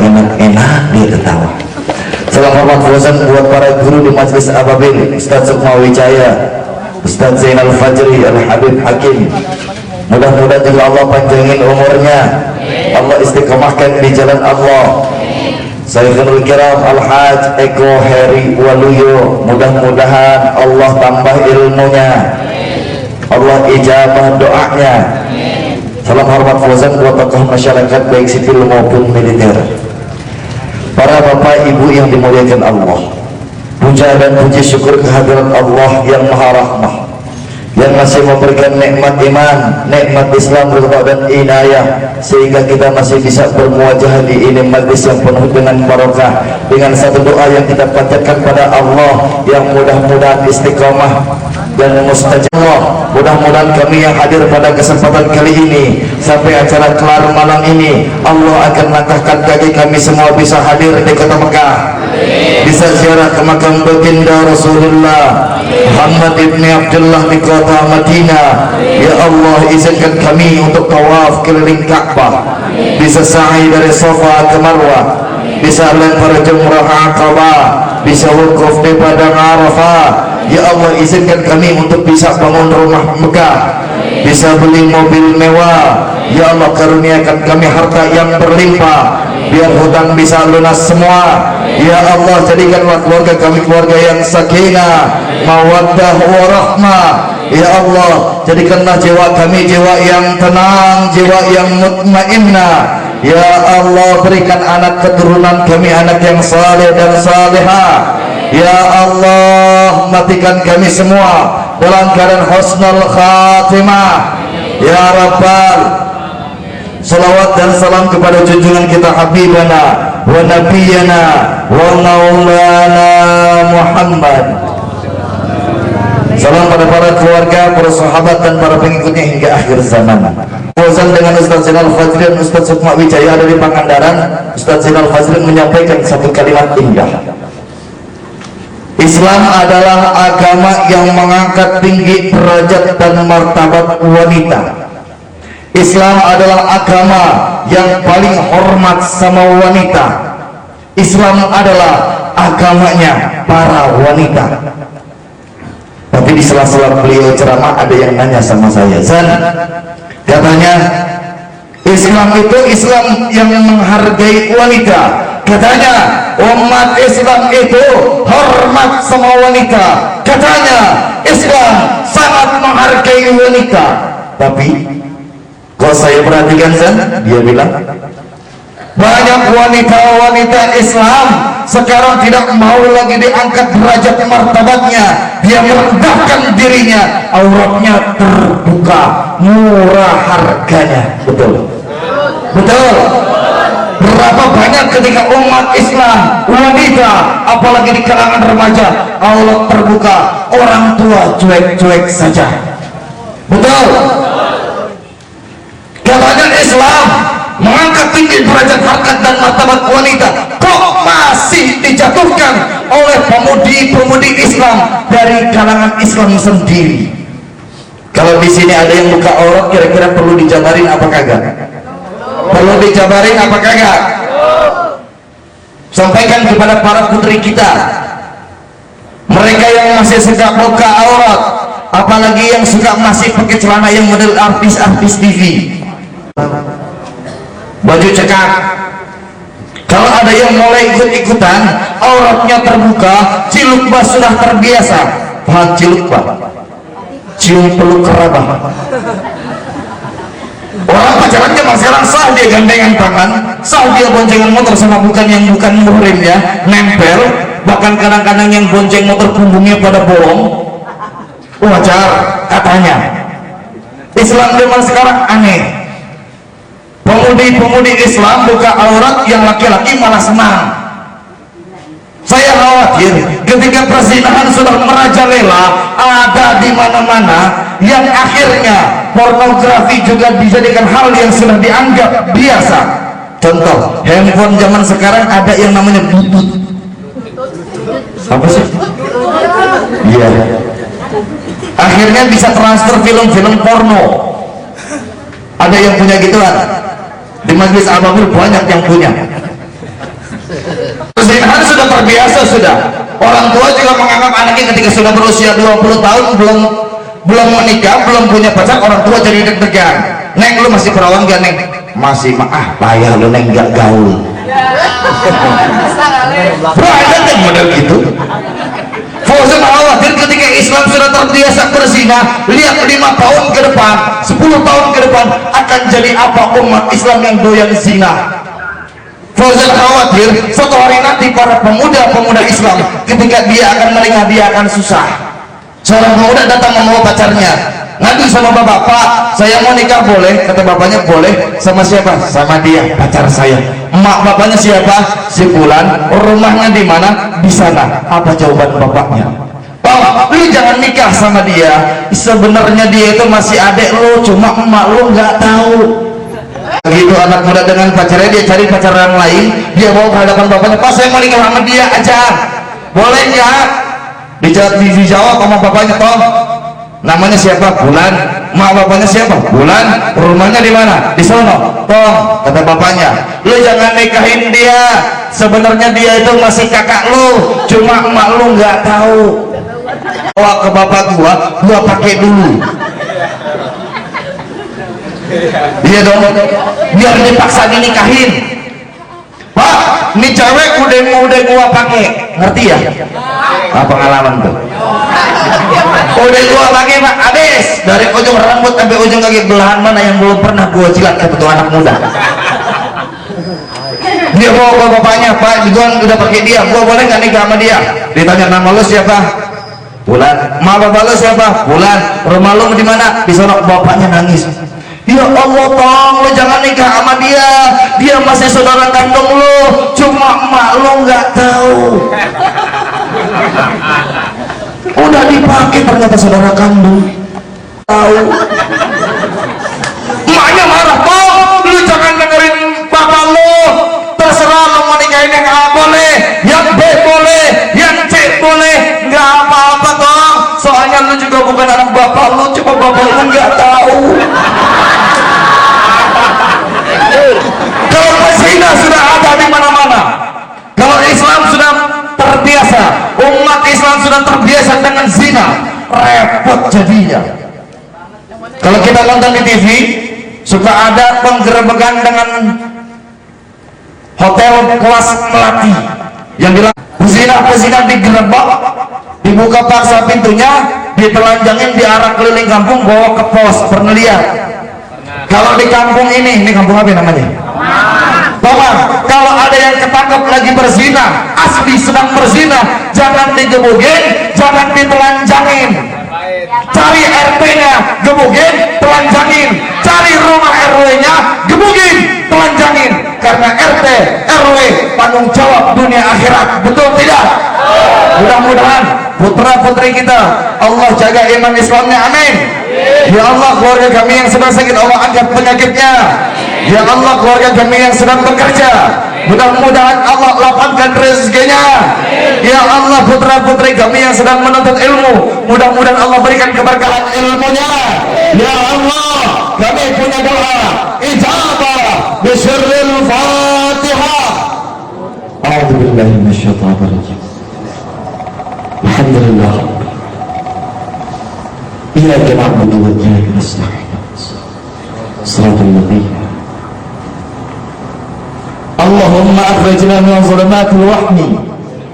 enak dia ketawa. Salam hormat Fauzan buat para guru di Majelis Ababil, Ustaz Sukma Wijaya, Ustaz Zainal Fajri, Al-Habib Hakim. Mudah-mudahan juga Allah panjangin umurnya, Allah istiqomahkan di jalan Allah. Sayyidul Kiram Al-Haj Eko Heri Waluyo, mudah-mudahan Allah tambah ilmunya, Allah ijabah doanya. Salam hormat Fauzan buat tokoh masyarakat baik sipil maupun militer. Para bapak ibu yang dimuliakan Allah, puja dan puji syukur kehadirat Allah yang maha rahmah, yang masih memberikan nikmat iman, nikmat Islam, ridha dan inayah, sehingga kita masih bisa bermuajah di ini majlis yang penuh dengan barokah, dengan satu doa yang kita panjatkan pada Allah yang mudah-mudahan istiqamah dan mustajab. Mudah-mudahan kami yang hadir pada kesempatan kali ini sampai acara kelar malam ini, Allah akan langkahkan kaki kami semua bisa hadir di kota Mekah, bisa ziarah ke makam baginda Rasulullah Muhammad ibn Abdullah di kota Madinah. Ya Allah, izinkan kami untuk tawaf keliling Ka'bah, bisa sa'i dari Safa ke Marwah, bisa lempar jumrah Aqabah, bisa wukuf di padang Arafah. Ya Allah, izinkan kami untuk bisa bangun rumah Mekah, bisa beli mobil mewah. Ya Allah, karuniakan kami harta yang berlimpah, biar hutang bisa lunas semua. Ya Allah, jadikanlah keluarga kami keluarga yang sakinah, mawaddah warahmah. Ya Allah, jadikanlah jiwa kami jiwa yang tenang, jiwa yang mutmainnah. Ya Allah, berikan anak keturunan kami anak yang saleh dan salihah. Ya Allah, matikan kami semua dalam keadaan husnul khatimah. Ya Rabbal, salawat dan salam kepada junjungan kita Habibana wa Nabiyana wa Maulana Muhammad. Salam pada para keluarga, para sahabat dan para pengikutnya hingga akhir zaman. Fauzan dengan Ustaz Zainal Fajri dan Ustaz Sukma Wijaya ada di Pangandaran. Ustaz Zainal Fajri menyampaikan satu kalimat indah. Islam adalah agama yang mengangkat tinggi derajat dan martabat wanita. Islam adalah agama yang paling hormat sama wanita. Islam adalah agamanya para wanita. Tapi di sela-sela beliau ceramah ada yang nanya sama saya, Zan, katanya Islam itu Islam yang menghargai wanita. Katanya umat Islam itu hormat sama wanita. Katanya Islam sangat menghargai wanita. Tapi kalau saya perhatikan, Zan, dia bilang banyak wanita-wanita Islam sekarang tidak mau lagi diangkat derajat martabatnya. Dia merendahkan dirinya, auratnya terbuka, murah harganya. Betul? Betul? Berapa banyak ketika umat Islam, wanita, apalagi di kalangan remaja, aurat terbuka, orang tua cuek-cuek saja. Betul? Katanya Islam mengangkat tinggi derajat harkat dan martabat wanita, kok masih dijatuhkan oleh pemudi-pemudi Islam dari kalangan Islam sendiri? Kalau di sini ada yang buka aurat, kira-kira perlu dijabarin apa kagak? Perlu dijabarin apa kagak? Sampaikan kepada para putri kita, mereka yang masih suka buka aurat, apalagi yang suka masih pakai celana yang model artis-artis TV, baju cekak. Kalau ada yang mulai ikut-ikutan, auratnya terbuka, cilukbah sudah terbiasa. Paham cilukbah? Cium peluk kerabat. Orang pacaran zaman sekarang sah dia gandengan tangan, sah dia boncengan motor sama bukan muhrimnya, nempel. Bahkan kadang-kadang yang bonceng motor punggungnya pada bolong. Wajar katanya. Islam zaman sekarang aneh. Pemudi-pemudi Islam buka aurat, yang laki-laki malah senang. Saya khawatir ketika perzinahan sudah merajalela, ada di mana-mana, yang akhirnya pornografi juga dijadikan hal yang sudah dianggap biasa. Contoh, handphone zaman sekarang ada yang namanya Bluetooth. Apa sih? Iya. Akhirnya bisa transfer film-film porno. Ada yang punya gituan. Di Majelis Ababil banyak yang punya. sudah terbiasa sudah. Orang tua juga menganggap anaknya ketika sudah berusia 20 tahun belum menikah, belum punya pacar, orang tua jadi deg-degan. Neng, lu masih perawan gak neng? Masih. Payah lu neng, gak gaul. Bro, ada neng model gitu. Fauzan khawatir ketika Islam sudah terbiasa berzina. Lihat 5 tahun ke depan, 10 tahun ke depan akan jadi apa umat Islam yang doyan zina. Fauzan khawatir suatu hari nanti para pemuda-pemuda Islam ketika dia akan menikah, dia akan susah. Seorang pemuda datang membawa pacarnya, ngadu sama bapak, saya mau nikah boleh? Kata bapaknya boleh. Sama siapa? Sama dia, pacar saya. Emak bapaknya siapa? Si Fulan. Rumahnya di mana? Di sana. Apa jawaban bapaknya? Pak, lu jangan nikah sama dia, sebenarnya dia itu masih adik lu, cuma emak lu nggak tahu. Begitu anak muda dengan pacarnya, dia cari pacar yang lain, dia bawa ke hadapan bapaknya, Pak saya mau nikah sama dia aja, boleh ya? Dijawab sama bapaknya, toh namanya siapa? Bulan. Mak bapaknya siapa? Bulan. Rumahnya di mana? Di sono. Toh kata bapaknya, lu jangan nikahin dia, sebenarnya dia itu masih kakak lu, cuma emak lu nggak tahu. Bawa ke bapak gua pakai dulu. Iya dong, biar dipaksa dinikahin. Pak, ini cewek udah gua pakai, ngerti ya? Pengalaman tuh. Udah gua pakai Pak, habis dari ujung rambut sampai ujung kaki, belahan mana yang belum pernah gua jilat kata tuh anak muda. Dia bawa ke bapaknya, Pak, gua udah pakai dia, gua boleh nggak nikah sama dia? Ditanya nama lu siapa? Bulan. Ma bapak lu siapa? Bulan. Rumah lu di mana? Di sana. Bapaknya nangis. Ya Allah, tong, lu jangan nikah sama dia, dia masih saudara kandung lu, cuma emak lu nggak tahu. Udah dipakai ternyata saudara kandung tahu. Emaknya marah, tong, lu jangan dengerin bapak lu, terserah lu mau nikahin yang A boleh, yang B boleh, yang C boleh, nggak apa-apa tong, soalnya lu juga bukan anak bapak lu, cuma bapak lu nggak tahu. Kalau pezina sudah ada di mana-mana, kalau Islam sudah terbiasa, umat Islam sudah terbiasa dengan zina, repot jadinya. Kalau kita nonton di TV, suka ada penggerebekan dengan hotel kelas melati yang bilang pezina digerebek, dibuka paksa pintunya, ditelanjangin, diarak keliling kampung, bawa ke pos. Pernah lihat? Kalau di kampung ini kampung apa namanya? Bapak, kalau ada yang ketangkep lagi berzina, asli sedang berzina, jangan digebukin, jangan ditelanjangin. Cari RT-nya, gebukin, telanjangin. Cari rumah RW-nya, gebukin, telanjangin. Karena RT, RW tanggung jawab dunia akhirat, betul tidak? Mudah-mudahan putra-putri kita Allah jaga iman Islamnya, amin. Ya Allah, keluarga kami yang sedang sakit Allah angkat penyakitnya. Ya Allah, keluarga kami yang sedang bekerja, mudah-mudahan Allah lapangkan rezekinya. Ya Allah, putra-putri kami yang sedang menuntut ilmu, mudah-mudahan Allah berikan keberkahan ilmunya. Ya Allah, kami punya doa ijabah bisyirril Fatihah. A'udzu billahi minasyaitonir rajim. Alhamdulillah. Iyyaka na'budu wa iyyaka nasta'in. Shiratal ladzina اللهم أخرجنا من ظلمات الوهم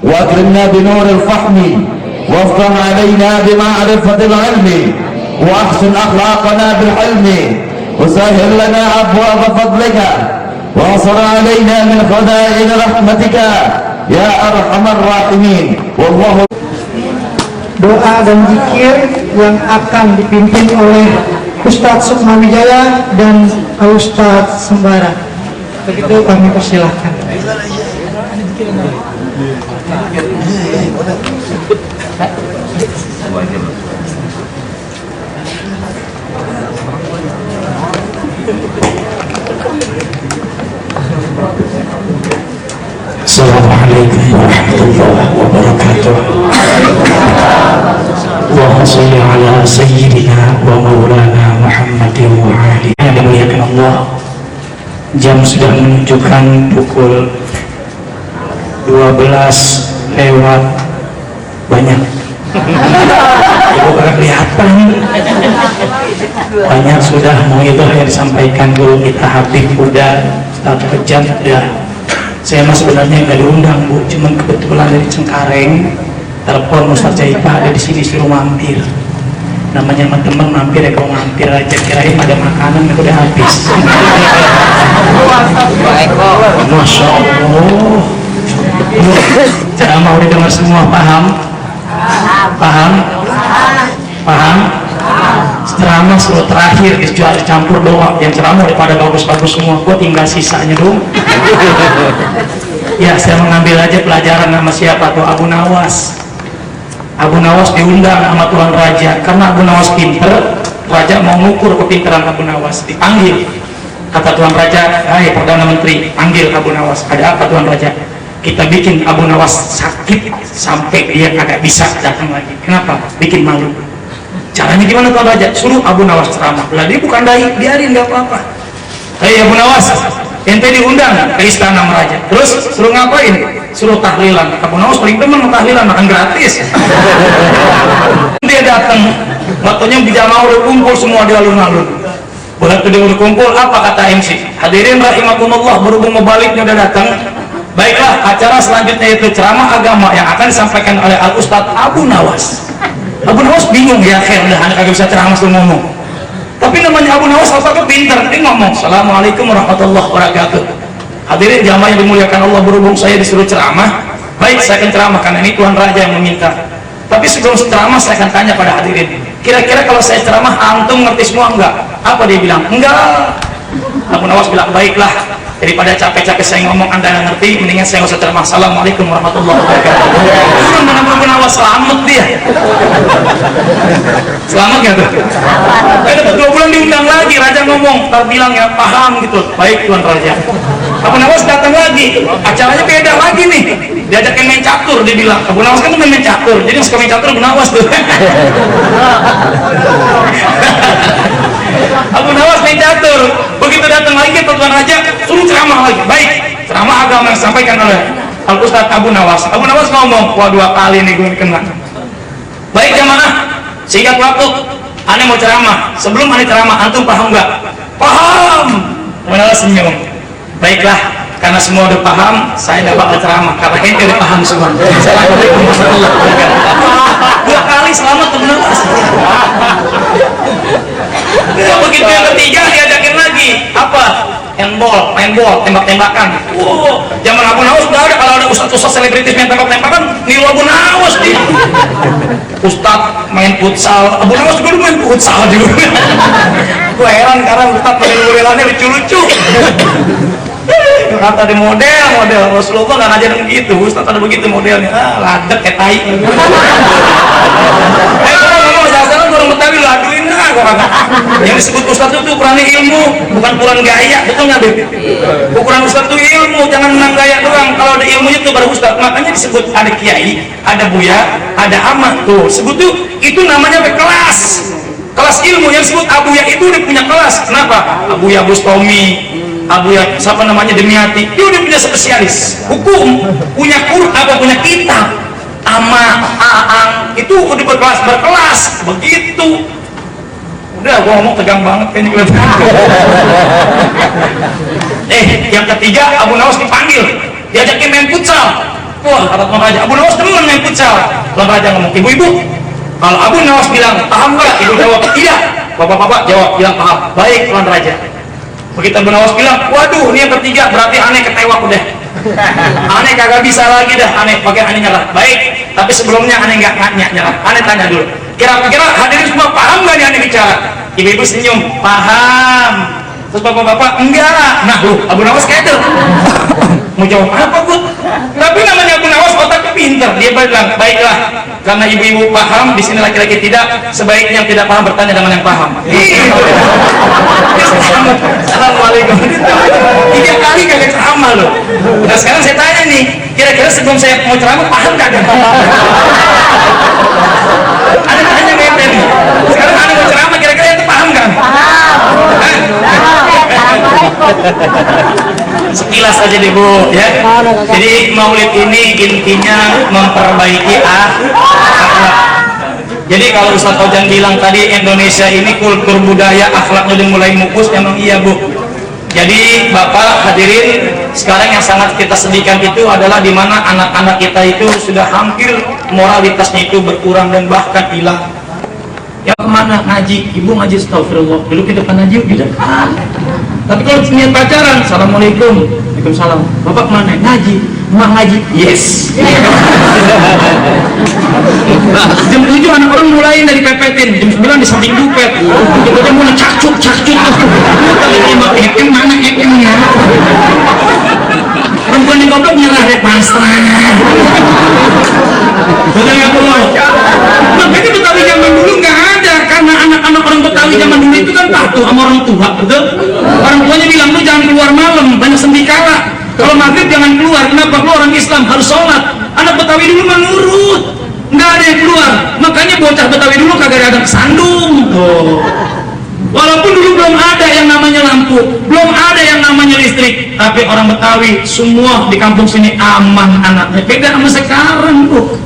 وأكرمنا بنور الفهم وافتح علينا بمعرفة العلم وأحسن أخلاقنا بالحلم وسهل لنا أبواب فضلك وانصر علينا من خزائن رحمتك يا أرحم الراحمين. والله. Doa dan zikir yang akan dipimpin oleh Ustadz Sukma Wijaya dan Ustadz Sembara. Begitu kami persilahkan. Assalamualaikum warahmatullahi wabarakatuh. Allahumma sholli ala sayyidina wa maulana Muhammadin wa alihi. Yang dimuliakan Allah, jam sudah menunjukkan pukul 12 12 lewat banyak. Ibu gak kelihatan. Banyak sudah mau itu yang disampaikan guru kita Habib udah satu jam ya. Saya mah sebenarnya nggak diundang Bu, cuman kebetulan dari Cengkareng telepon Ustaz Jaipah ada di sini suruh mampir. Namanya teman-teman mampir ya, kalau mampir aja kirain ada makanan itu udah habis. Masya Allah. Ceramah udah dengar semua, paham? Paham? Paham? Ceramah suruh terakhir campur doa, yang ceramah daripada bagus-bagus semua, gua tinggal sisanya dong. Ya, saya mengambil aja pelajaran nama siapa tuh, Abu Nawas. Abu Nawas diundang sama Tuan Raja karena Abu Nawas pinter. Raja mau ngukur kepintaran Abu Nawas, dipanggil. Kata Tuan Raja, hai Perdana Menteri, panggil Abu Nawas. Ada apa Tuan Raja? Kita bikin Abu Nawas sakit sampai dia kagak bisa datang lagi. Kenapa? Bikin malu. Caranya gimana Tuan Raja? Suruh Abu Nawas ceramah. Lah dia bukan dai, biarin nggak apa-apa. Hei Abu Nawas, ente diundang ke istana raja. Terus suruh ngapain? Suruh tahlilan. Abu Nawas paling demen tahlilan, makan gratis. Dia datang, waktunya bijama udah kumpul semua di alun-alun. Begitu dia udah kumpul, apa kata MC? Hadirin rahimakumullah, berhubung mubaliknya udah datang. Baiklah, acara selanjutnya itu ceramah agama yang akan disampaikan oleh Al Ustadz Abu Nawas. Abu Nawas bingung, ya khair dah, anak kagak bisa ceramah suruh ngomong. Tapi namanya Abu Nawas apa pintar, dia ngomong Assalamualaikum warahmatullahi wabarakatuh. Hadirin jamaah yang dimuliakan Allah, berhubung saya disuruh ceramah, baik saya akan ceramah karena ini Tuan Raja yang meminta. Tapi sebelum ceramah saya akan tanya pada hadirin, kira-kira kalau saya ceramah antum ngerti semua enggak? Apa dia bilang? Enggak. Abu Nawas bilang, baiklah, daripada capek-capek saya ngomong anda nggak ngerti, mendingan saya nggak usah ceramah. Assalamualaikum warahmatullahi wabarakatuh. Turun mana Abu Nawas, selamat dia. Selamat nggak tuh? Dapat 2 bulan diundang lagi, Raja ngomong, ntar bilang ya paham gitu. Baik Tuan Raja. Abu Nawas datang lagi, acaranya beda lagi nih. Diajakin main catur, dia bilang. Abu Nawas kan main catur, jadi yang suka main catur Abu Nawas tuh. Abu Nawas main catur. Begitu datang lagi ke Tuan Raja, suruh ceramah lagi. Baik, ceramah agama yang disampaikan oleh Al Ustadz Abu Nawas. Abu Nawas ngomong, wah 2 kali nih gue kena. Baik jamaah, singkat waktu, aneh mau ceramah. Sebelum aneh ceramah, antum paham nggak? Paham. Abu Nawas senyum. Baiklah, karena semua udah paham, saya nggak bakal ceramah karena ente udah paham semua. Assalamualaikum warahmatullahi wabarakatuh. 2 kali selamat Abu Nawas. Begitu yang ketiga diajakin lagi, apa? Handball, main bol, tembak-tembakan. Zaman Abu Nawas udah ada, kalau ada ustaz-ustaz selebritis main tembak-tembakan, niru Abu Nawas dia. Ustaz main futsal, Abu Nawas juga main futsal juga. Gue heran karena ustaz model-modelannya lucu-lucu. Kata di model Rasulullah nggak ngajarin begitu, ustaz ada begitu modelnya, ladek kayak tai. Betawi laduin yang disebut ustaz itu ukuran ilmu, bukan ukuran gaya, betul nggak Beb? Ukuran ustaz itu ilmu, jangan menang gaya doang. Kalau ada ilmunya itu baru ustaz. Makanya disebut ada kiai, ada buya, ada amat tuh. Sebut tuh itu namanya kelas. Kelas ilmu yang disebut abuya itu udah punya kelas. Kenapa? Abuya Bustomi, abuya siapa namanya Demiati, dia udah punya spesialis hukum, punya Quran, punya kitab. Ama, aang itu udah berkelas begitu. Udah gua ngomong tegang banget kayaknya. Yang ketiga Abu Nawas dipanggil, diajakin main futsal. Wah kata Tuan Raja, Abu Nawas temen main futsal. Tuan Raja ngomong, ibu-ibu kalau Abu Nawas bilang paham nggak? Ibu jawab tidak. Bapak-bapak jawab bilang paham. Baik Tuan Raja. Begitu Abu Nawas bilang, waduh ini yang ketiga, berarti aneh ketewak udah. Aneh kagak bisa lagi dah, aneh pakai aneh nyerah. Baik, tapi sebelumnya aneh nggak nyerah. Aneh tanya dulu, kira-kira hadirin semua paham nggak nih aneh bicara? Ibu-ibu senyum, paham. Terus bapak-bapak enggak. Nah Abu Nawas keder. Mau jawab apa Bu? Tapi namanya Abu Nawas otaknya pinter. Dia bilang, baiklah, karena ibu-ibu paham, di sini laki-laki tidak, sebaiknya yang tidak paham bertanya dengan yang paham. Assalamualaikum. 3 kali kagak ceramah loh. Nah sekarang saya tanya nih, kira-kira sebelum saya mau ceramah paham kagak? Ada tanya bebe nih. Sekarang ada mau ceramah, kira-kira itu paham kan? Paham. sekilas aja deh Bu ya. Jadi maulid ini intinya memperbaiki akhlak. Jadi kalau Ustaz Ojan bilang tadi Indonesia ini kultur budaya akhlaknya udah mulai mupus, emang iya Bu. Jadi Bapak hadirin, sekarang yang sangat kita sedihkan itu adalah di mana anak-anak kita itu sudah hampir moralitasnya itu berkurang dan bahkan hilang. Yang kemana ngaji? Ibu ngaji, astagfirullah. Dulu ke depan ngaji di depan. Tapi kalau niat pacaran, assalamualaikum, waalaikumsalam. Bapak kemana? Ngaji. Mak ngaji. Yes. Jam 7 anak orang mulai dari pepetin, jam 9 di samping dupet. Jam mulai cakcuk. Ekem mana ekemnya? Perempuan yang goblok nyerah deh pasrah. Betul nggak Bu? Makanya Betawi zaman dulu nggak ada, karena anak-anak orang Betawi zaman dulu itu kan patuh sama orang tua, betul? Orang tuanya bilang lu jangan keluar malam, banyak sendikala. Kalau maghrib jangan keluar. Kenapa? Lu orang Islam harus sholat. Anak Betawi dulu menurut, nggak ada yang keluar. Makanya bocah Betawi dulu kagak ada sandung. Walaupun dulu belum ada yang namanya lampu, belum ada yang namanya listrik, tapi orang Betawi semua di kampung sini aman anaknya. Beda sama sekarang Bu.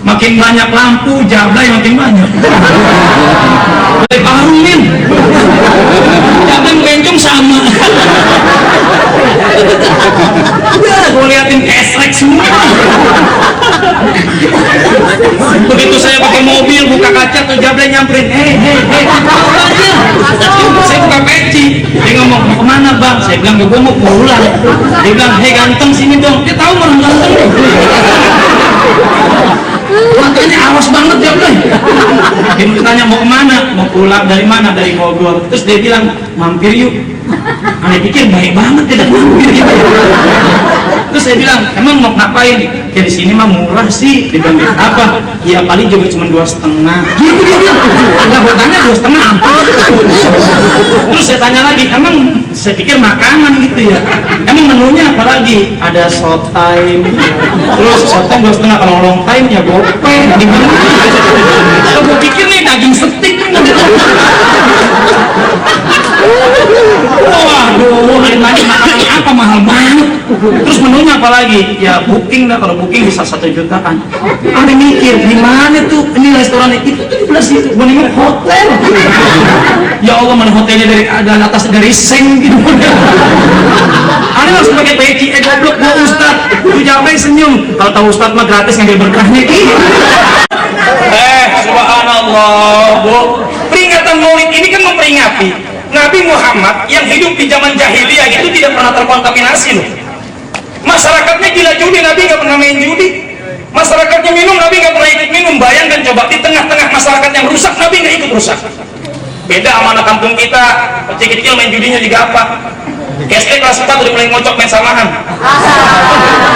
Makin banyak lampu, jablay makin banyak. Mulai barumin. Jangan bencong sama. Gue liatin esrek semua. Begitu saya pakai mobil buka kaca tuh jablay nyamperin, hei, saya buka peci. Dia ngomong, mau kemana Bang? Saya bilang, gue mau pulang. Dia bilang, hei ganteng sini dong. Dia tahu orang ganteng. Makanya awas banget jablay. Dia bertanya mau kemana? Mau pulang. Dari mana? Dari Bogor. Terus dia bilang, mampir yuk. Aneh pikir baik banget tidak mampir gitu. Terus saya bilang, emang mau ngapain? Ya di sini mah murah sih. Dia bilang, apa? Ya paling juga cuma 2,5. Gitu dia bilang. Enggak bertanya 2,5 apa? Terus saya tanya lagi, emang saya pikir makanan gitu ya. Emang menunya apa lagi? Ada short time. Terus short time 2,5, kalau long time ya gope. Gimana? Kalau gue pikir nih daging steak. Waduh, hari tadi makanannya apa mahal banget. Terus menunya apa lagi? Ya booking dah, kalau booking bisa 1 jutaan. Ada mikir di mana tuh ini restoran itu 17 itu, mendingan hotel. Ya Allah, mana hotelnya dari ada atas dari seng gitu. Ada langsung pakai peci, goblok gua Ustad. Lu jablay senyum. Kalau tahu Ustad mah gratis ngambil berkahnya. Subhanallah, Bu. Peringatan Maulid ini kan memperingati Nabi Muhammad yang hidup di zaman jahiliyah itu tidak pernah terkontaminasi loh. Masyarakatnya gila judi, Nabi nggak pernah main judi. Masyarakatnya minum, Nabi nggak pernah ikut minum. Bayangkan coba, di tengah-tengah masyarakat yang rusak, Nabi nggak ikut rusak. Beda sama anak kampung kita, kecil-kecil main judinya juga apa? SD kelas 4 udah mulai ngocok main samahan.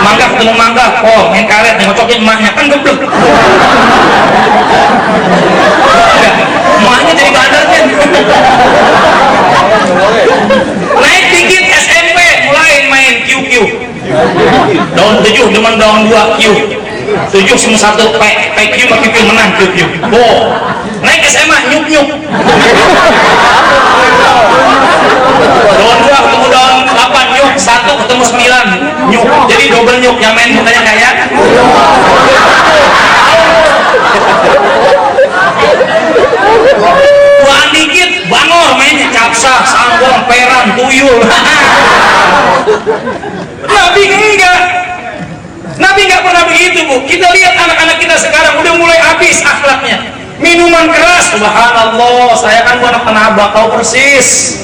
Mangga ketemu mangga, oh main karet, ngocokin emaknya, kan goblok. Emaknya jadi badannya. Naik dikit SMP, mulai main QQ. Daun 7 demen daun 2 Q. 7 semua 1 PQ pakai Q menang QQ. Oh, naik SMA nyuk. Daun 2 ketemu daun 8 nyuk, 1 ketemu 9 nyuk. Jadi double nyuk, yang main mukanya kayak buang dikit, bangor mainnya capsa, sanggong, peran, tuyul. Nabi enggak pernah begitu Bu. Kita lihat anak-anak kita sekarang udah mulai habis akhlaknya. Minuman keras, subhanallah, saya kan anak penabak, tahu persis.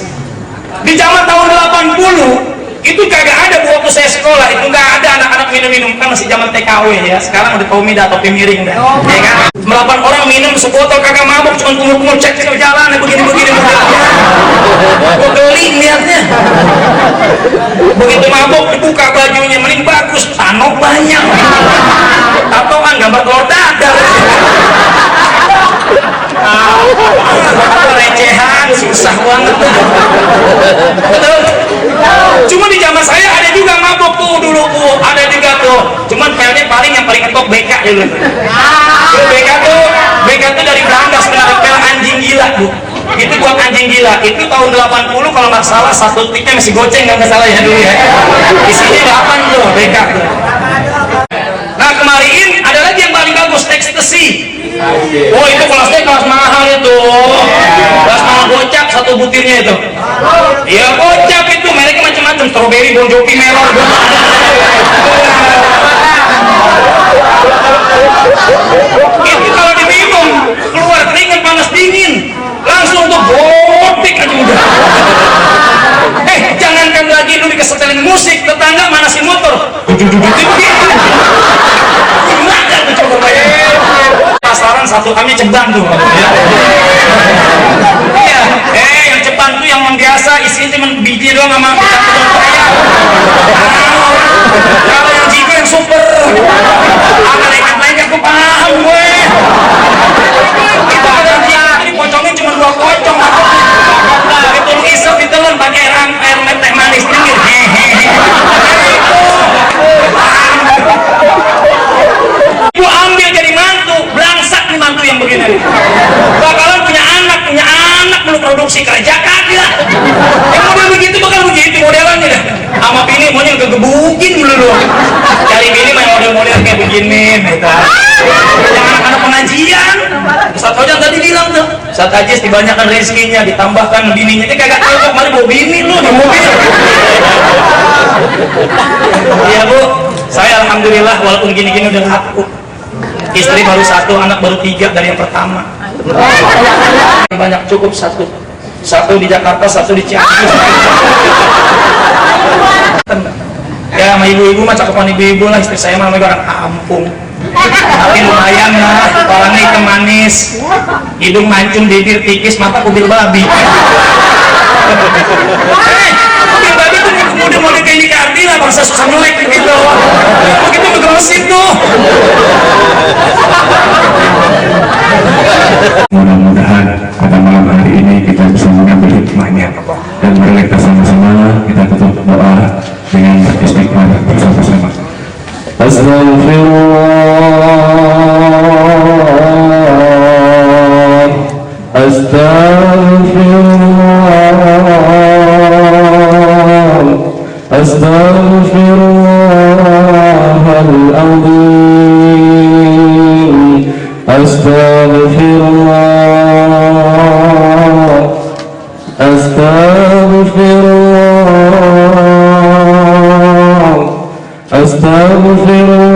Di zaman tahun 80 itu kagak ada Bu, waktu saya sekolah itu nggak ada anak-anak minum-minum, kan masih zaman TKW ya. Sekarang udah Tomida atau Pemiring dah, ya kan? 8 orang minum sebotol kagak mabuk, cuma kumur-kumur cek ke jalan begini. Gue geli liatnya. Begitu mabuk dibuka bajunya, mending bagus, tanok banyak. Tatoan gambar telur dadar. Recehan susah banget. Betul. Cuma di zaman saya ada juga mabok tuh dulu Bu, ada juga tuh. Cuman pelnya yang paling ngetok BK dulu. BK tuh dari Belanda sebenarnya, pel anjing gila Bu. itu buat anjing gila. Itu tahun 80 kalau nggak salah, satu tiknya masih goceng nggak salah ya dulu ya. Isinya 8 tuh BK tuh. Nah kemarin ada lagi yang paling bagus, ekstasi. Oh itu kelasnya kelas mahal itu, kelas mahal gocap satu butirnya itu. Iya gocap itu, mereknya macam-macam, strawberry, Bon Jovi, melon. Itu kalau diminum keluar keringat panas dingin, langsung tuh botik aja udah. Jangankan lagi lu dikesetelin musik, tetangga manasin motor, gimana tuh coba bayangin. Pasaran satu kami Ceban tuh iya, yang Ceban tuh yang biasa isinya cuma biji doang sama kalau yang Jiko yang super ada lengket-lengket gue paham gue. Itu ada yang Jiko dipocongin cuma 2 pocong itu lu isep ditelan pakai air teh manis dingin gue ambil jadi mantu, belangsak nih mantu yang begini bakalan punya anak belum produksi kerja kagak yang model begitu bakal begitu modelannya dah sama bini maunya kegebukin dulu cari bini main model-model kayak begini yang anak-anak pengajian Ustaz Hoja tadi bilang tuh Ustaz Ajis dibanyakan rezekinya ditambahkan bininya ini kagak tahu kemarin bawa bini lu di mobil. Iya Bu, saya alhamdulillah walaupun gini-gini udah laku. Istri baru 1, anak baru 3 dari yang pertama. Banyak cukup 1 di Jakarta, 1 di Cianjur. Ya sama ibu-ibu mah cakupan ibu-ibu lah, istri saya mah orang kampung. Tapi lumayan lah, orangnya hitam manis, hidung mancung, bibir tipis, mata kubil babi. Kubil babi tuh model-model kayak Nikardi lah, bangsa susah melek gitu. Begitu ngegemesin tuh. Mudah-mudahan pada malam hari ini kita bisa mengambil hikmahnya dan mari kita sama-sama kita tutup doa dengan istighfar bersama-sama. Astaghfirullah, astaghfirullah, astaghfirullahaladzim, astaghfirullah, astaghfirullah, astaghfirullah.